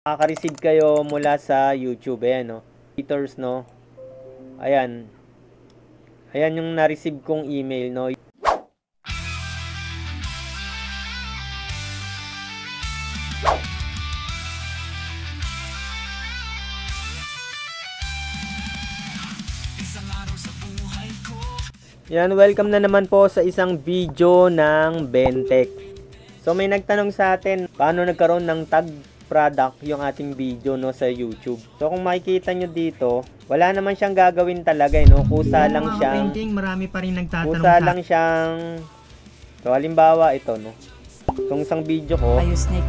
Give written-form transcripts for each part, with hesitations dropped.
Makaka-receive kayo mula sa YouTube. Ayan, no? Creators, no? Ayan. Ayan yung na-receive kong email, no? Yan, welcome na naman po sa isang video ng Bentech. So may nagtanong sa atin, paano nagkaroon ng tag product yung ating video, no, sa YouTube. So kung makikita nyo dito, wala naman siyang gagawin talaga, no? Kusa lang siyang marami pa rin nagtatanong kusa lang siyang, so halimbawa ito, no, itong isang video ko,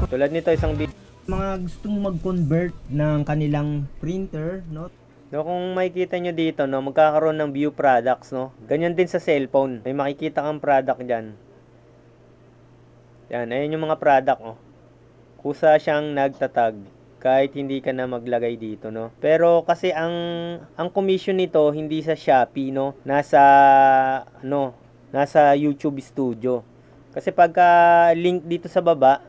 tulad nito isang video, mga gustong mag-convert ng kanilang printer, no? no, kung makikita nyo dito, no, magkakaroon ng view products, no. Ganyan din sa cellphone, may makikita kang product dyan. Yan, ayun yung mga product, oh. Kusa siyang nagtatag kahit hindi ka na maglagay dito, no. Pero kasi ang commission nito hindi sa Shopee, no. Nasa YouTube Studio. Kasi pagka link dito sa baba,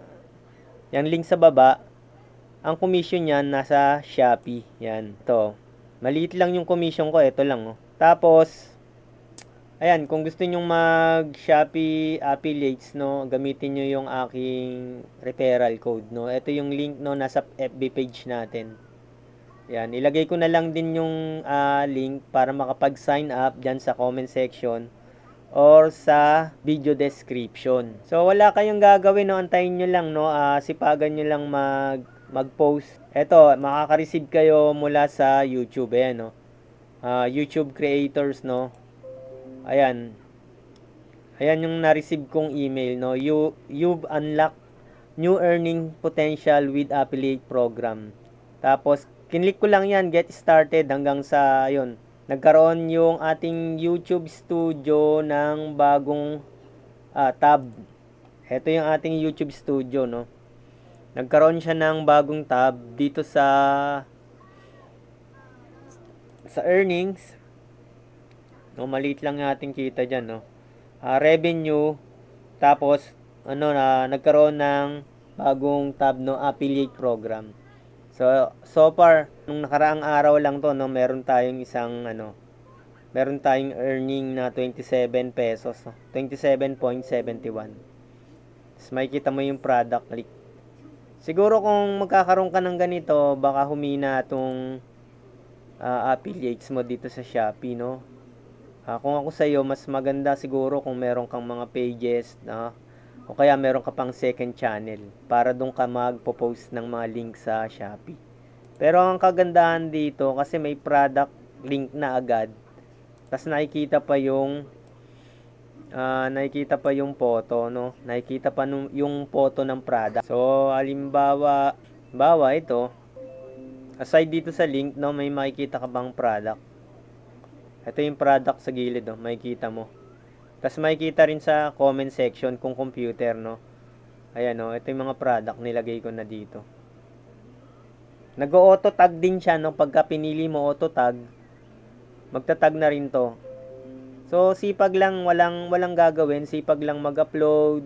yan link sa baba, ang commission niyan nasa Shopee. Yan, to. Maliit lang yung commission ko, ito lang, oh. Tapos ayan, kung gusto nyong mag-Shopee affiliates, no, gamitin nyo yung aking referral code, no. Ito yung link, no, nasa FB page natin. Yan, ilagay ko na lang din yung link para makapag-sign up dyan sa comment section or sa video description. So, wala kayong gagawin, no, antayin nyo lang, no, sipagan nyo lang mag-post. Ito, makaka-receive kayo mula sa YouTube, ayan, no. YouTube creators, no. Ayan. Ayan yung na-receive kong email, no. You've unlocked new earning potential with affiliate program. Tapos, kinlik ko lang yan, get started, hanggang sa, yun. Nagkaroon yung ating YouTube Studio ng bagong tab. Ito yung ating YouTube Studio, no. Nagkaroon siya ng bagong tab dito sa earnings. No, maliit lang yung ating kita dyan, no. Revenue, tapos nagkaroon ng bagong tab, no, affiliate program. So far nung nakaraang araw lang to, no, meron tayong earning na 27 pesos, no? 27.71. Tapos makikita mo yung product link. Siguro kung magkakaroon ka ng ganito, baka humina itong affiliates mo dito sa Shopee, no. Kung ako sa iyo, mas maganda siguro kung meron kang mga pages, o kaya meron ka pang second channel para doon ka magpo-post ng mga link sa Shopee. Pero ang kagandahan dito, kasi may product link na agad, tas nakikita pa yung photo, no. Nakikita pa yung photo ng product. So halimbawa ito, aside dito sa link, no, may makikita ka bang product. Ito yung product sa gilid, no, makikita mo. Tapos makikita rin sa comment section kung computer, no. Ayan, no, ito yung mga product, nilagay ko na dito. Nag-auto tag din siya, no. Pagka pinili mo auto tag, magta-tag na rin to. So sipag lang, walang gagawin, sipag lang mag-upload.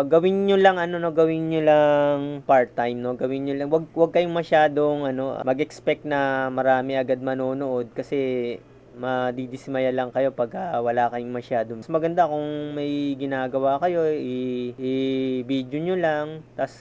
Gawin niyo lang gawin niyo lang part-time, no. Gawin niyo lang, wag kayong masyadong mag-expect na marami agad manonood, kasi madidismaya lang kayo pag wala kayong masyadong. Mas maganda kung may ginagawa kayo, i-video nyo lang, tas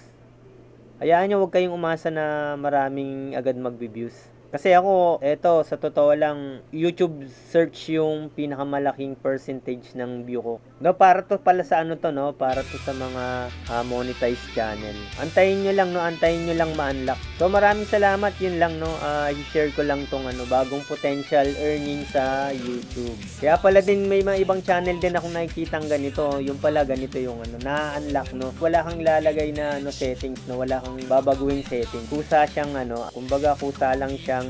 hayaan nyo, huwag kayong umasa na maraming agad mag-views. Kasi ako, eto, sa totoo lang, YouTube search yung pinakamalaking percentage ng view ko. No, para to pala sa no, para to sa mga monetized channel. Antayin nyo lang, no, antayin nyo lang ma-unlock. So maraming salamat, yun lang, no. I-share ko lang tong bagong potential earning sa YouTube. Kaya pala din may mga ibang channel din akong nakikitang ganito. Yung pala ganito yung na-unlock, no. Wala kang lalagay na settings, no, wala kang babaguhin settings. Kusa siyang kumbaga kusa lang siyang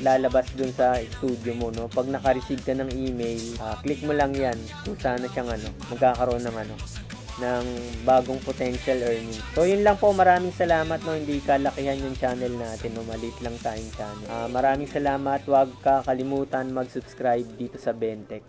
lalabas dun sa studio mo, no. Pag naka-receive ka ng email, click mo lang yan, kung sana siyang magkakaroon ng ng bagong potential earning. So yun lang po, maraming salamat, no. Hindi kalakihan yung channel natin, no. Maliit lang tayong channel. Maraming salamat, huwag kakalimutan mag-subscribe dito sa Bentech.